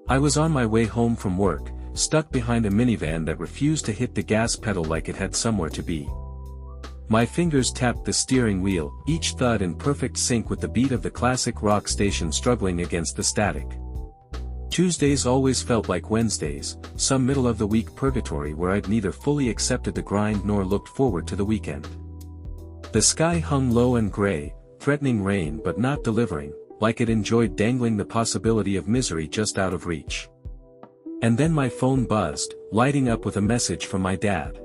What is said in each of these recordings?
I was on my way home from work, stuck behind a minivan that refused to hit the gas pedal like it had somewhere to be. My fingers tapped the steering wheel, each thud in perfect sync with the beat of the classic rock station struggling against the static. Tuesdays always felt like Wednesdays, some middle-of-the-week purgatory where I'd neither fully accepted the grind nor looked forward to the weekend. The sky hung low and gray, threatening rain but not delivering, like it enjoyed dangling the possibility of misery just out of reach. And then my phone buzzed, lighting up with a message from my dad.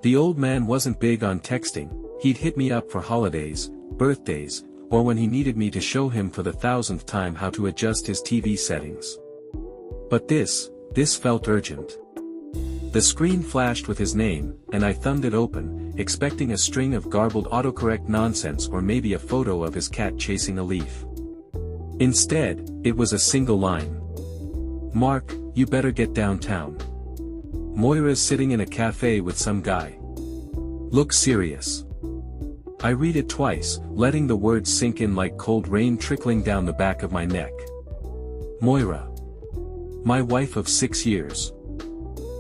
The old man wasn't big on texting. He'd hit me up for holidays, birthdays, or when he needed me to show him for the 1000th time how to adjust his TV settings. But this felt urgent. The screen flashed with his name, and I thumbed it open, expecting a string of garbled autocorrect nonsense or maybe a photo of his cat chasing a leaf. Instead, it was a single line. "Mark, you better get downtown. Moira's sitting in a café with some guy. Look serious." I read it twice, letting the words sink in like cold rain trickling down the back of my neck. Moira. My wife of 6 years.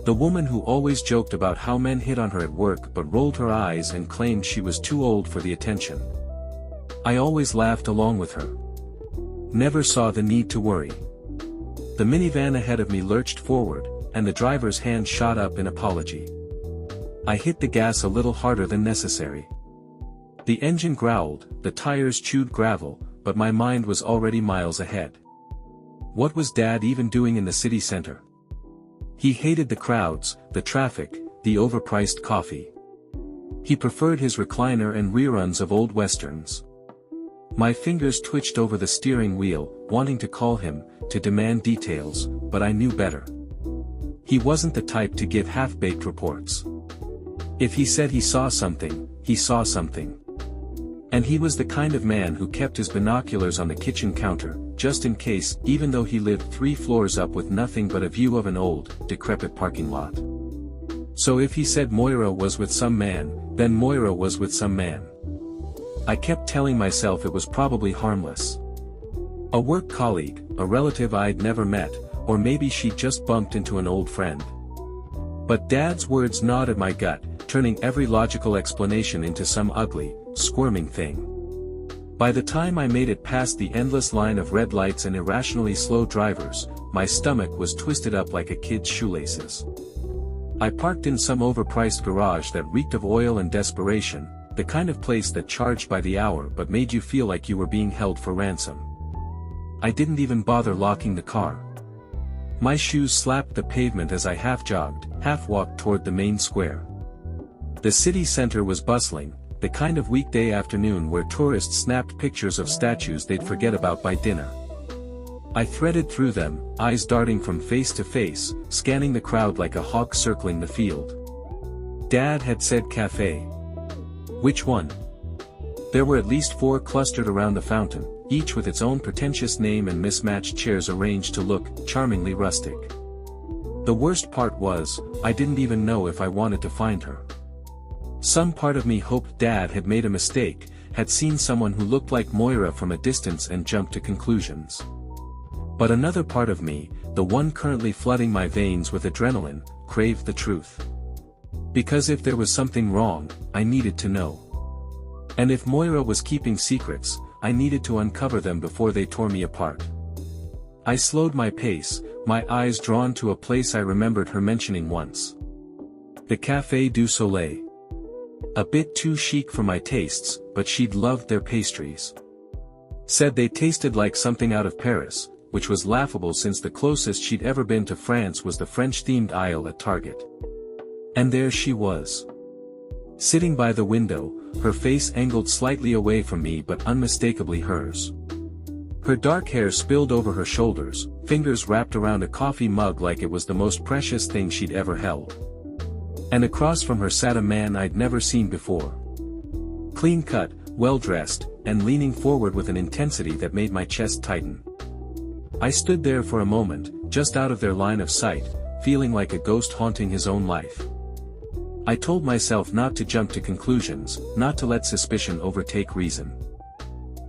The woman who always joked about how men hit on her at work but rolled her eyes and claimed she was too old for the attention. I always laughed along with her. Never saw the need to worry. The minivan ahead of me lurched forward, and the driver's hand shot up in apology. I hit the gas a little harder than necessary. The engine growled, the tires chewed gravel, but my mind was already miles ahead. What was Dad even doing in the city center? He hated the crowds, the traffic, the overpriced coffee. He preferred his recliner and reruns of old westerns. My fingers twitched over the steering wheel, wanting to call him, to demand details, but I knew better. He wasn't the type to give half-baked reports. If he said he saw something, he saw something. And he was the kind of man who kept his binoculars on the kitchen counter, just in case, even though he lived 3 floors up with nothing but a view of an old, decrepit parking lot. So if he said Moira was with some man, then Moira was with some man. I kept telling myself it was probably harmless. A work colleague, a relative I'd never met, or maybe she just bumped into an old friend. But Dad's words gnawed at my gut, turning every logical explanation into some ugly, squirming thing. By the time I made it past the endless line of red lights and irrationally slow drivers, my stomach was twisted up like a kid's shoelaces. I parked in some overpriced garage that reeked of oil and desperation, the kind of place that charged by the hour but made you feel like you were being held for ransom. I didn't even bother locking the car. My shoes slapped the pavement as I half-jogged, half-walked toward the main square. The city center was bustling, the kind of weekday afternoon where tourists snapped pictures of statues they'd forget about by dinner. I threaded through them, eyes darting from face to face, scanning the crowd like a hawk circling the field. Dad had said café. Which one? There were at least 4 clustered around the fountain, each with its own pretentious name and mismatched chairs arranged to look charmingly rustic. The worst part was, I didn't even know if I wanted to find her. Some part of me hoped Dad had made a mistake, had seen someone who looked like Moira from a distance and jumped to conclusions. But another part of me, the one currently flooding my veins with adrenaline, craved the truth. Because if there was something wrong, I needed to know. And if Moira was keeping secrets, I needed to uncover them before they tore me apart. I slowed my pace, my eyes drawn to a place I remembered her mentioning once. The Café du Soleil. A bit too chic for my tastes, but she'd loved their pastries. Said they tasted like something out of Paris, which was laughable since the closest she'd ever been to France was the French-themed aisle at Target. And there she was. Sitting by the window, her face angled slightly away from me but unmistakably hers. Her dark hair spilled over her shoulders, fingers wrapped around a coffee mug like it was the most precious thing she'd ever held. And across from her sat a man I'd never seen before. Clean-cut, well-dressed, and leaning forward with an intensity that made my chest tighten. I stood there for a moment, just out of their line of sight, feeling like a ghost haunting his own life. I told myself not to jump to conclusions, not to let suspicion overtake reason.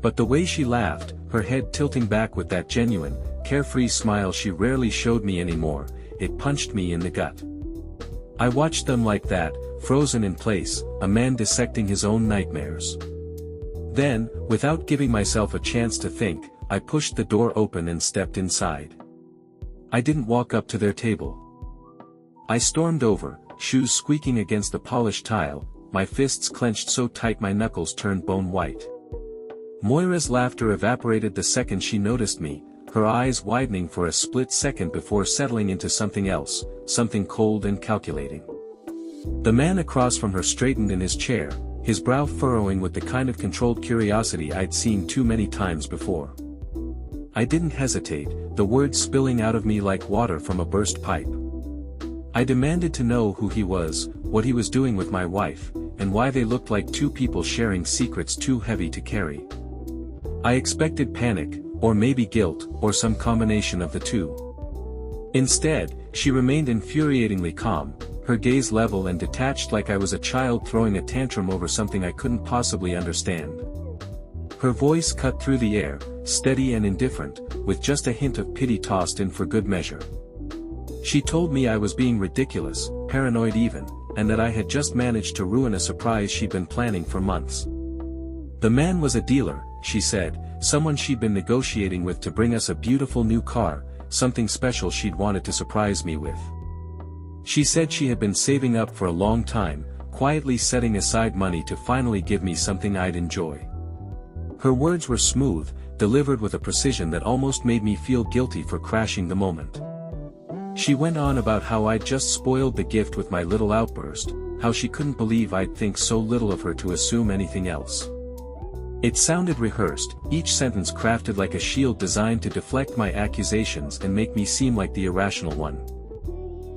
But the way she laughed, her head tilting back with that genuine, carefree smile she rarely showed me anymore, it punched me in the gut. I watched them like that, frozen in place, a man dissecting his own nightmares. Then, without giving myself a chance to think, I pushed the door open and stepped inside. I didn't walk up to their table. I stormed over, shoes squeaking against the polished tile, my fists clenched so tight my knuckles turned bone white. Moira's laughter evaporated the second she noticed me, her eyes widening for a split second before settling into something else, something cold and calculating. The man across from her straightened in his chair, his brow furrowing with the kind of controlled curiosity I'd seen too many times before. I didn't hesitate, the words spilling out of me like water from a burst pipe. I demanded to know who he was, what he was doing with my wife, and why they looked like two people sharing secrets too heavy to carry. I expected panic, or maybe guilt, or some combination of the two. Instead, she remained infuriatingly calm, her gaze level and detached like I was a child throwing a tantrum over something I couldn't possibly understand. Her voice cut through the air, steady and indifferent, with just a hint of pity tossed in for good measure. She told me I was being ridiculous, paranoid even, and that I had just managed to ruin a surprise she'd been planning for months. The man was a dealer, she said, someone she'd been negotiating with to bring us a beautiful new car, something special she'd wanted to surprise me with. She said she had been saving up for a long time, quietly setting aside money to finally give me something I'd enjoy. Her words were smooth, delivered with a precision that almost made me feel guilty for crashing the moment. She went on about how I'd just spoiled the gift with my little outburst, how she couldn't believe I'd think so little of her to assume anything else. It sounded rehearsed, each sentence crafted like a shield designed to deflect my accusations and make me seem like the irrational one.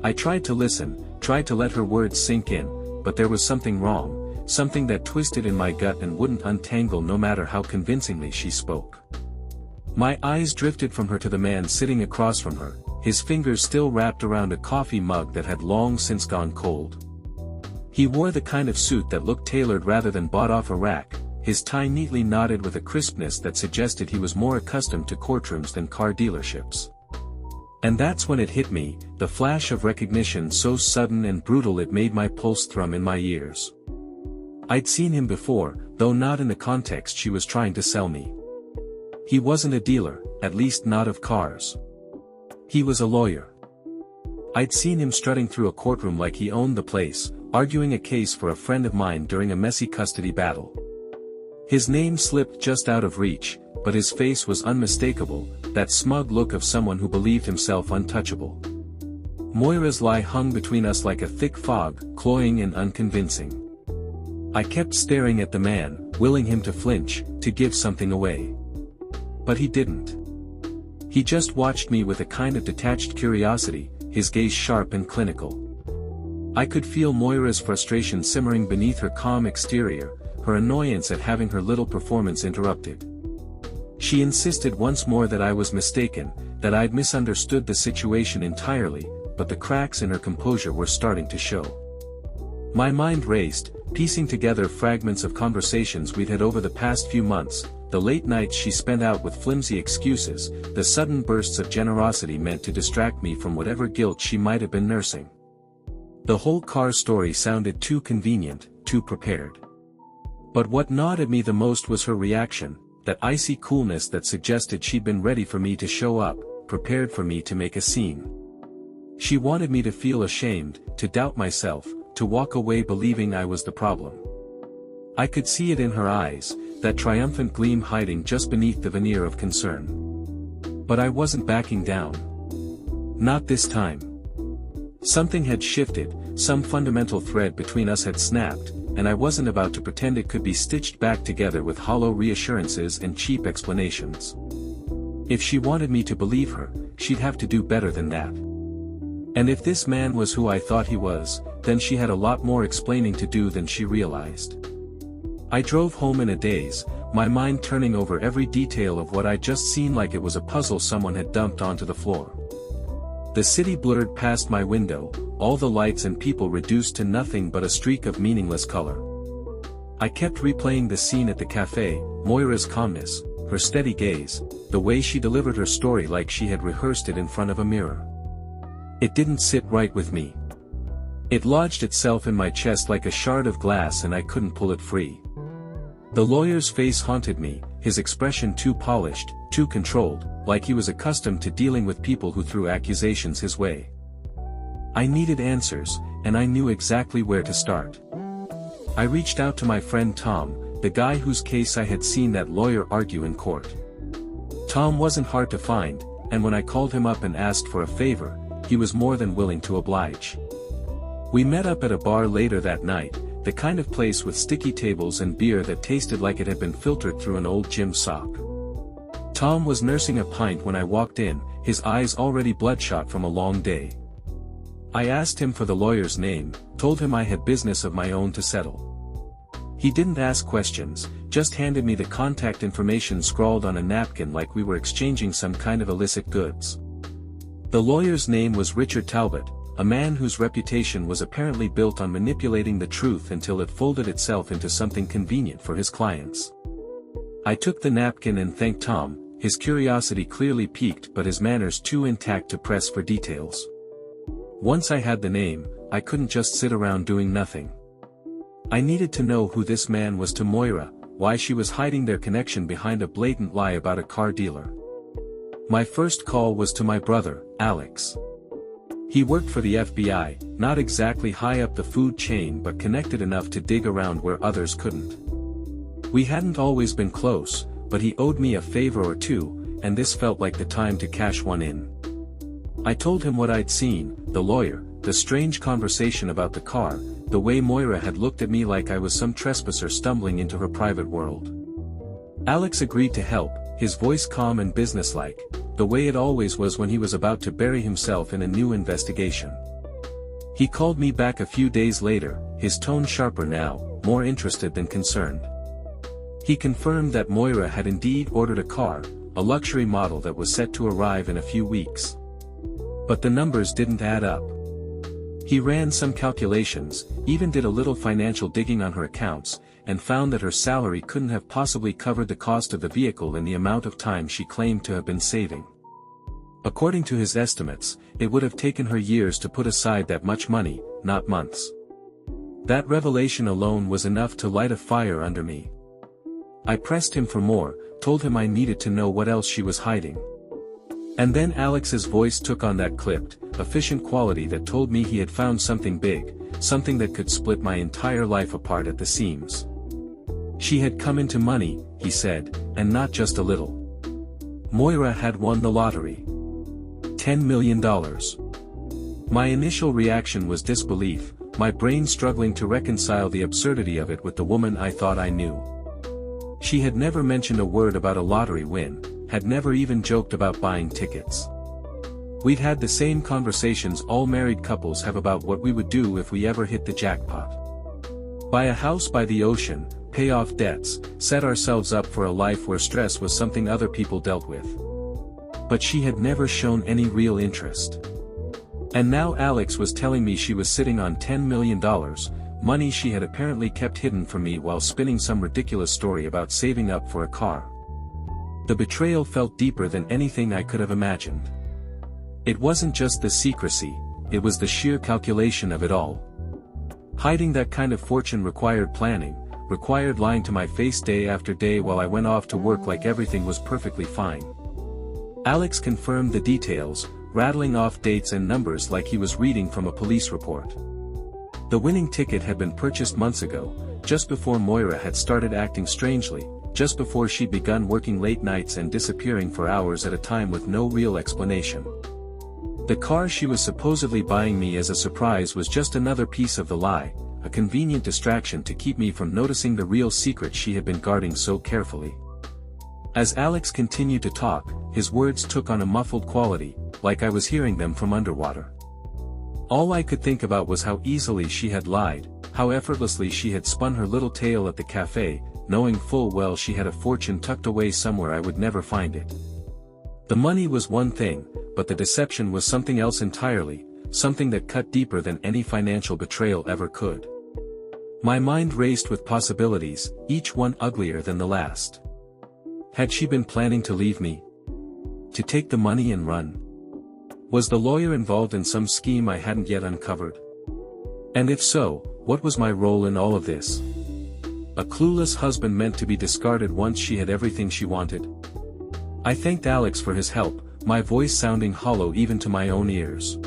I tried to listen, tried to let her words sink in, but there was something wrong, something that twisted in my gut and wouldn't untangle no matter how convincingly she spoke. My eyes drifted from her to the man sitting across from her, his fingers still wrapped around a coffee mug that had long since gone cold. He wore the kind of suit that looked tailored rather than bought off a rack, his tie neatly knotted with a crispness that suggested he was more accustomed to courtrooms than car dealerships. And that's when it hit me, the flash of recognition so sudden and brutal it made my pulse thrum in my ears. I'd seen him before, though not in the context she was trying to sell me. He wasn't a dealer, at least not of cars. He was a lawyer. I'd seen him strutting through a courtroom like he owned the place, arguing a case for a friend of mine during a messy custody battle. His name slipped just out of reach, but his face was unmistakable, that smug look of someone who believed himself untouchable. Moira's lie hung between us like a thick fog, cloying and unconvincing. I kept staring at the man, willing him to flinch, to give something away. But he didn't. He just watched me with a kind of detached curiosity, his gaze sharp and clinical. I could feel Moira's frustration simmering beneath her calm exterior, her annoyance at having her little performance interrupted. She insisted once more that I was mistaken, that I'd misunderstood the situation entirely, but the cracks in her composure were starting to show. My mind raced, piecing together fragments of conversations we'd had over the past few months, the late nights she spent out with flimsy excuses, the sudden bursts of generosity meant to distract me from whatever guilt she might have been nursing. The whole car story sounded too convenient, too prepared. But what gnawed at me the most was her reaction, that icy coolness that suggested she'd been ready for me to show up, prepared for me to make a scene. She wanted me to feel ashamed, to doubt myself, to walk away believing I was the problem. I could see it in her eyes, that triumphant gleam hiding just beneath the veneer of concern. But I wasn't backing down. Not this time. Something had shifted, some fundamental thread between us had snapped, and I wasn't about to pretend it could be stitched back together with hollow reassurances and cheap explanations. If she wanted me to believe her, she'd have to do better than that. And if this man was who I thought he was, then she had a lot more explaining to do than she realized. I drove home in a daze, my mind turning over every detail of what I'd just seen like it was a puzzle someone had dumped onto the floor. The city blurred past my window, all the lights and people reduced to nothing but a streak of meaningless color. I kept replaying the scene at the café, Moira's calmness, her steady gaze, the way she delivered her story like she had rehearsed it in front of a mirror. It didn't sit right with me. It lodged itself in my chest like a shard of glass and I couldn't pull it free. The lawyer's face haunted me, his expression too polished, too controlled, like he was accustomed to dealing with people who threw accusations his way. I needed answers, and I knew exactly where to start. I reached out to my friend Tom, the guy whose case I had seen that lawyer argue in court. Tom wasn't hard to find, and when I called him up and asked for a favor, he was more than willing to oblige. We met up at a bar later that night, the kind of place with sticky tables and beer that tasted like it had been filtered through an old gym sock. Tom was nursing a pint when I walked in, his eyes already bloodshot from a long day. I asked him for the lawyer's name, told him I had business of my own to settle. He didn't ask questions, just handed me the contact information scrawled on a napkin like we were exchanging some kind of illicit goods. The lawyer's name was Richard Talbot, a man whose reputation was apparently built on manipulating the truth until it folded itself into something convenient for his clients. I took the napkin and thanked Tom, his curiosity clearly piqued but his manners too intact to press for details. Once I had the name, I couldn't just sit around doing nothing. I needed to know who this man was to Moira, why she was hiding their connection behind a blatant lie about a car dealer. My first call was to my brother, Alex. He worked for the FBI, not exactly high up the food chain but connected enough to dig around where others couldn't. We hadn't always been close, but he owed me a favor or two, and this felt like the time to cash one in. I told him what I'd seen, the lawyer, the strange conversation about the car, the way Moira had looked at me like I was some trespasser stumbling into her private world. Alex agreed to help, his voice calm and businesslike, the way it always was when he was about to bury himself in a new investigation. He called me back a few days later, his tone sharper now, more interested than concerned. He confirmed that Moira had indeed ordered a car, a luxury model that was set to arrive in a few weeks. But the numbers didn't add up. He ran some calculations, even did a little financial digging on her accounts, and found that her salary couldn't have possibly covered the cost of the vehicle in the amount of time she claimed to have been saving. According to his estimates, it would have taken her years to put aside that much money, not months. That revelation alone was enough to light a fire under me. I pressed him for more, told him I needed to know what else she was hiding. And then Alex's voice took on that clipped, efficient quality that told me he had found something big, something that could split my entire life apart at the seams. She had come into money, he said, and not just a little. Moira had won the lottery. $10 million. My initial reaction was disbelief, my brain struggling to reconcile the absurdity of it with the woman I thought I knew. She had never mentioned a word about a lottery win, had never even joked about buying tickets. We'd had the same conversations all married couples have about what we would do if we ever hit the jackpot. Buy a house by the ocean, pay off debts, set ourselves up for a life where stress was something other people dealt with. But she had never shown any real interest. And now Alex was telling me she was sitting on $10 million, money she had apparently kept hidden from me while spinning some ridiculous story about saving up for a car. The betrayal felt deeper than anything I could have imagined. It wasn't just the secrecy, it was the sheer calculation of it all. Hiding that kind of fortune required planning, required lying to my face day after day while I went off to work like everything was perfectly fine. Alex confirmed the details, rattling off dates and numbers like he was reading from a police report. The winning ticket had been purchased months ago, just before Moira had started acting strangely, just before she'd begun working late nights and disappearing for hours at a time with no real explanation. The car she was supposedly buying me as a surprise was just another piece of the lie, a convenient distraction to keep me from noticing the real secret she had been guarding so carefully. As Alex continued to talk, his words took on a muffled quality, like I was hearing them from underwater. All I could think about was how easily she had lied, how effortlessly she had spun her little tale at the café, knowing full well she had a fortune tucked away somewhere I would never find it. The money was one thing, but the deception was something else entirely, something that cut deeper than any financial betrayal ever could. My mind raced with possibilities, each one uglier than the last. Had she been planning to leave me? To take the money and run? Was the lawyer involved in some scheme I hadn't yet uncovered? And if so, what was my role in all of this? A clueless husband meant to be discarded once she had everything she wanted? I thanked Alex for his help, my voice sounding hollow even to my own ears.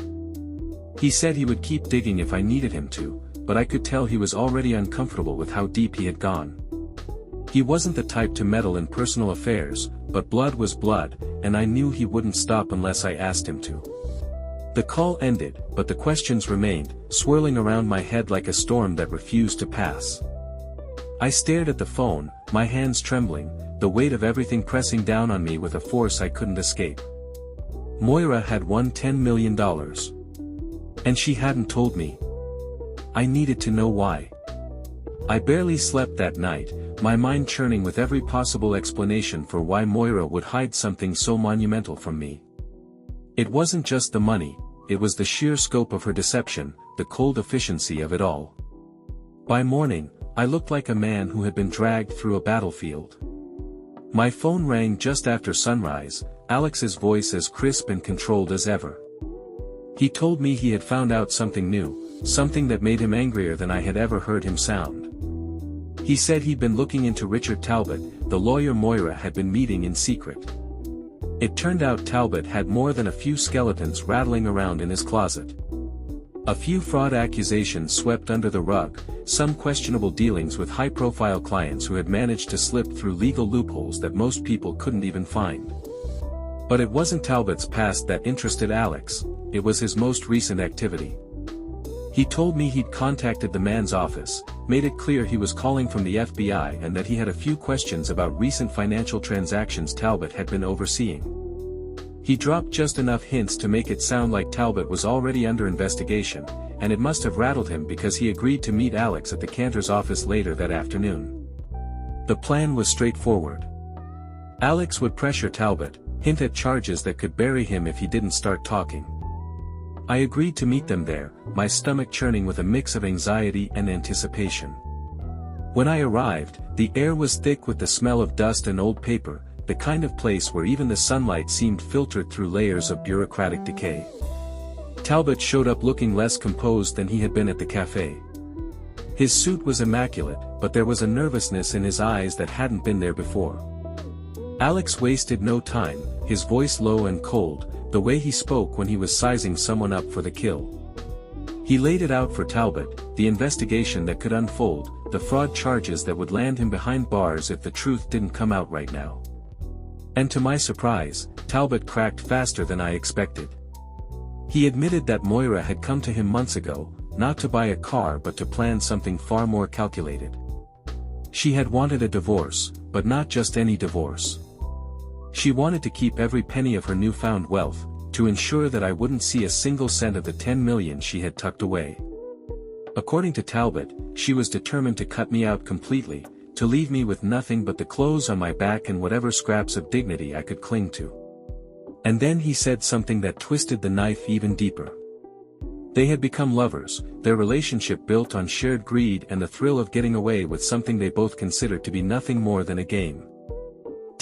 He said he would keep digging if I needed him to, but I could tell he was already uncomfortable with how deep he had gone. He wasn't the type to meddle in personal affairs, but blood was blood, and I knew he wouldn't stop unless I asked him to. The call ended, but the questions remained, swirling around my head like a storm that refused to pass. I stared at the phone, my hands trembling, the weight of everything pressing down on me with a force I couldn't escape. Moira had won $10 million. And she hadn't told me. I needed to know why. I barely slept that night, my mind churning with every possible explanation for why Moira would hide something so monumental from me. It wasn't just the money, it was the sheer scope of her deception, the cold efficiency of it all. By morning, I looked like a man who had been dragged through a battlefield. My phone rang just after sunrise, Alex's voice as crisp and controlled as ever. He told me he had found out something new, something that made him angrier than I had ever heard him sound. He said he'd been looking into Richard Talbot, the lawyer Moira had been meeting in secret. It turned out Talbot had more than a few skeletons rattling around in his closet. A few fraud accusations swept under the rug, some questionable dealings with high-profile clients who had managed to slip through legal loopholes that most people couldn't even find. But it wasn't Talbot's past that interested Alex, it was his most recent activity. He told me he'd contacted the man's office, made it clear he was calling from the FBI and that he had a few questions about recent financial transactions Talbot had been overseeing. He dropped just enough hints to make it sound like Talbot was already under investigation, and it must have rattled him because he agreed to meet Alex at the Cantor's office later that afternoon. The plan was straightforward. Alex would pressure Talbot, hint at charges that could bury him if he didn't start talking. I agreed to meet them there, my stomach churning with a mix of anxiety and anticipation. When I arrived, the air was thick with the smell of dust and old paper, the kind of place where even the sunlight seemed filtered through layers of bureaucratic decay. Talbot showed up looking less composed than he had been at the café. His suit was immaculate, but there was a nervousness in his eyes that hadn't been there before. Alex wasted no time, his voice low and cold, the way he spoke when he was sizing someone up for the kill. He laid it out for Talbot, the investigation that could unfold, the fraud charges that would land him behind bars if the truth didn't come out right now. And to my surprise, Talbot cracked faster than I expected. He admitted that Moira had come to him months ago, not to buy a car but to plan something far more calculated. She had wanted a divorce, but not just any divorce. She wanted to keep every penny of her newfound wealth, to ensure that I wouldn't see a single cent of the $10 million she had tucked away. According to Talbot, she was determined to cut me out completely, to leave me with nothing but the clothes on my back and whatever scraps of dignity I could cling to. And then he said something that twisted the knife even deeper. They had become lovers, their relationship built on shared greed and the thrill of getting away with something they both considered to be nothing more than a game.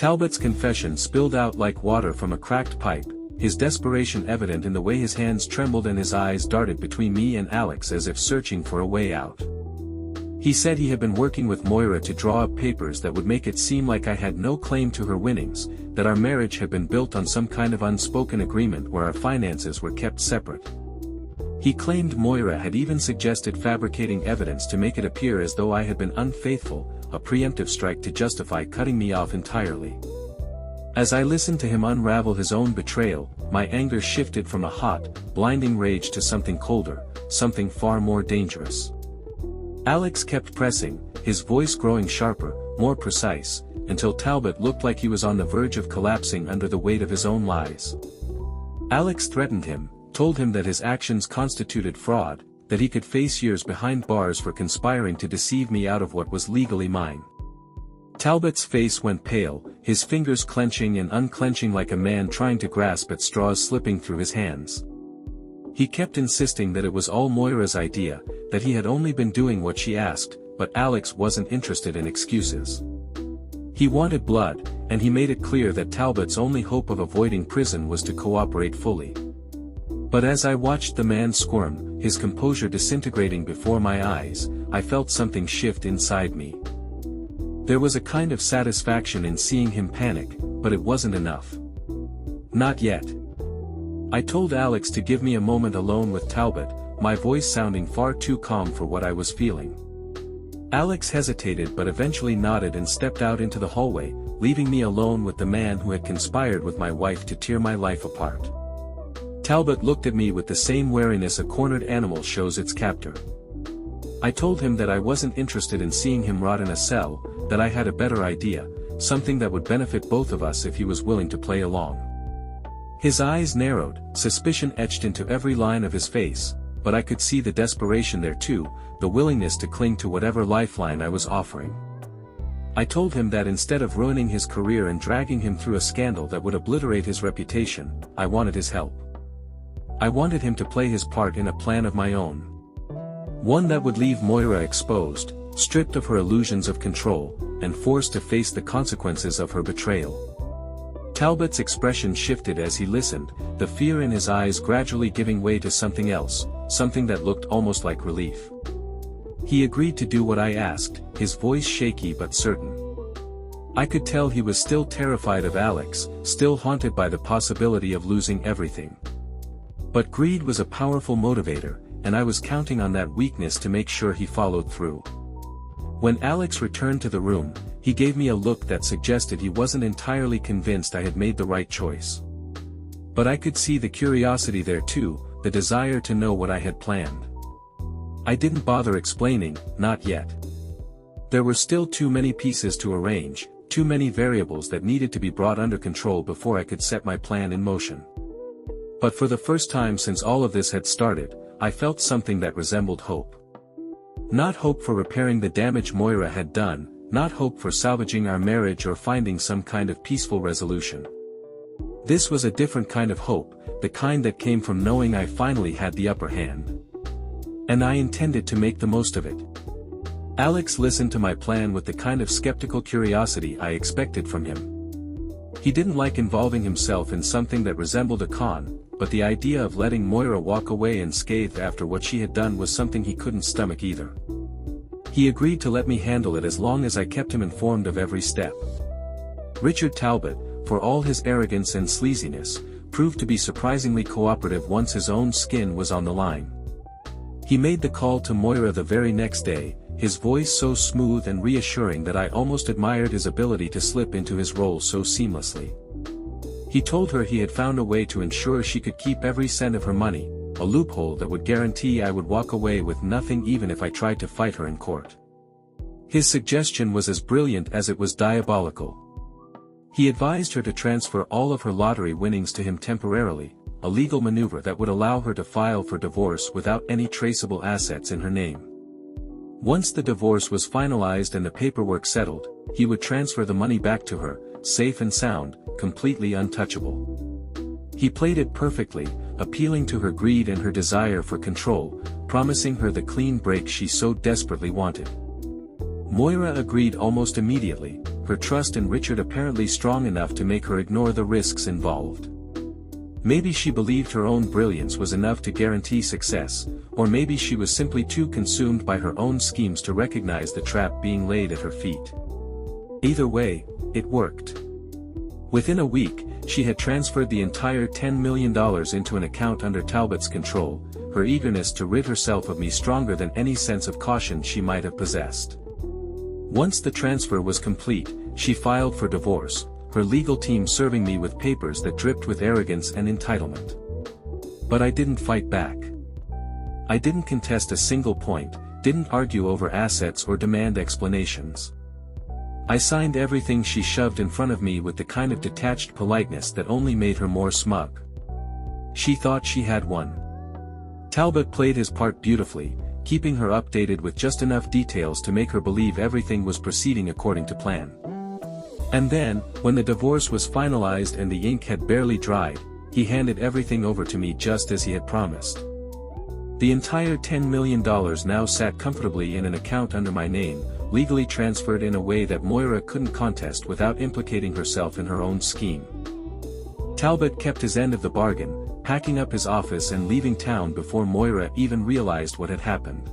Talbot's confession spilled out like water from a cracked pipe, his desperation evident in the way his hands trembled and his eyes darted between me and Alex as if searching for a way out. He said he had been working with Moira to draw up papers that would make it seem like I had no claim to her winnings, that our marriage had been built on some kind of unspoken agreement where our finances were kept separate. He claimed Moira had even suggested fabricating evidence to make it appear as though I had been unfaithful, a preemptive strike to justify cutting me off entirely. As I listened to him unravel his own betrayal, my anger shifted from a hot, blinding rage to something colder, something far more dangerous. Alex kept pressing, his voice growing sharper, more precise, until Talbot looked like he was on the verge of collapsing under the weight of his own lies. Alex threatened him, told him that his actions constituted fraud, that he could face years behind bars for conspiring to deceive me out of what was legally mine. Talbot's face went pale, his fingers clenching and unclenching like a man trying to grasp at straws slipping through his hands. He kept insisting that it was all Moira's idea, that he had only been doing what she asked, but Alex wasn't interested in excuses. He wanted blood, and he made it clear that Talbot's only hope of avoiding prison was to cooperate fully. But as I watched the man squirm, his composure disintegrating before my eyes, I felt something shift inside me. There was a kind of satisfaction in seeing him panic, but it wasn't enough. Not yet. I told Alex to give me a moment alone with Talbot, my voice sounding far too calm for what I was feeling. Alex hesitated but eventually nodded and stepped out into the hallway, leaving me alone with the man who had conspired with my wife to tear my life apart. Talbot looked at me with the same wariness a cornered animal shows its captor. I told him that I wasn't interested in seeing him rot in a cell, that I had a better idea, something that would benefit both of us if he was willing to play along. His eyes narrowed, suspicion etched into every line of his face, but I could see the desperation there too, the willingness to cling to whatever lifeline I was offering. I told him that instead of ruining his career and dragging him through a scandal that would obliterate his reputation, I wanted his help. I wanted him to play his part in a plan of my own. One that would leave Moira exposed, stripped of her illusions of control, and forced to face the consequences of her betrayal. Talbot's expression shifted as he listened, the fear in his eyes gradually giving way to something else, something that looked almost like relief. He agreed to do what I asked, his voice shaky but certain. I could tell he was still terrified of Alex, still haunted by the possibility of losing everything. But greed was a powerful motivator, and I was counting on that weakness to make sure he followed through. When Alex returned to the room, he gave me a look that suggested he wasn't entirely convinced I had made the right choice. But I could see the curiosity there too, the desire to know what I had planned. I didn't bother explaining, not yet. There were still too many pieces to arrange, too many variables that needed to be brought under control before I could set my plan in motion. But for the first time since all of this had started, I felt something that resembled hope. Not hope for repairing the damage Moira had done, not hope for salvaging our marriage or finding some kind of peaceful resolution. This was a different kind of hope, the kind that came from knowing I finally had the upper hand. And I intended to make the most of it. Alex listened to my plan with the kind of skeptical curiosity I expected from him. He didn't like involving himself in something that resembled a con, but the idea of letting Moira walk away unscathed after what she had done was something he couldn't stomach either. He agreed to let me handle it as long as I kept him informed of every step. Richard Talbot, for all his arrogance and sleaziness, proved to be surprisingly cooperative once his own skin was on the line. He made the call to Moira the very next day, his voice so smooth and reassuring that I almost admired his ability to slip into his role so seamlessly. He told her he had found a way to ensure she could keep every cent of her money, a loophole that would guarantee I would walk away with nothing even if I tried to fight her in court. His suggestion was as brilliant as it was diabolical. He advised her to transfer all of her lottery winnings to him temporarily, a legal maneuver that would allow her to file for divorce without any traceable assets in her name. Once the divorce was finalized and the paperwork settled, he would transfer the money back to her, safe and sound, completely untouchable. He played it perfectly, appealing to her greed and her desire for control, promising her the clean break she so desperately wanted. Moira agreed almost immediately, her trust in Richard apparently strong enough to make her ignore the risks involved. Maybe she believed her own brilliance was enough to guarantee success, or maybe she was simply too consumed by her own schemes to recognize the trap being laid at her feet. Either way, it worked. Within a week, she had transferred the entire $10 million into an account under Talbot's control, her eagerness to rid herself of me stronger than any sense of caution she might have possessed. Once the transfer was complete, she filed for divorce, her legal team serving me with papers that dripped with arrogance and entitlement. But I didn't fight back. I didn't contest a single point, didn't argue over assets or demand explanations. I signed everything she shoved in front of me with the kind of detached politeness that only made her more smug. She thought she had won. Talbot played his part beautifully, keeping her updated with just enough details to make her believe everything was proceeding according to plan. And then, when the divorce was finalized and the ink had barely dried, he handed everything over to me just as he had promised. The entire $10 million now sat comfortably in an account under my name, legally transferred in a way that Moira couldn't contest without implicating herself in her own scheme. Talbot kept his end of the bargain, packing up his office and leaving town before Moira even realized what had happened.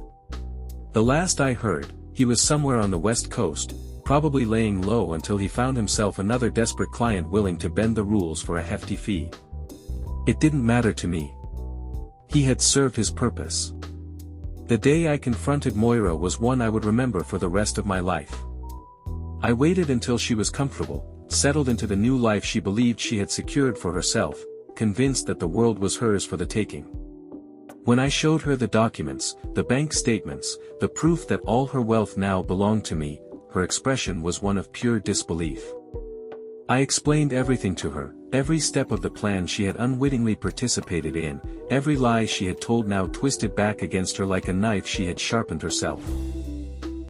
The last I heard, he was somewhere on the West Coast, probably laying low until he found himself another desperate client willing to bend the rules for a hefty fee. It didn't matter to me. He had served his purpose. The day I confronted Moira was one I would remember for the rest of my life. I waited until she was comfortable, settled into the new life she believed she had secured for herself, convinced that the world was hers for the taking. When I showed her the documents, the bank statements, the proof that all her wealth now belonged to me, her expression was one of pure disbelief. I explained everything to her, every step of the plan she had unwittingly participated in, every lie she had told now twisted back against her like a knife she had sharpened herself.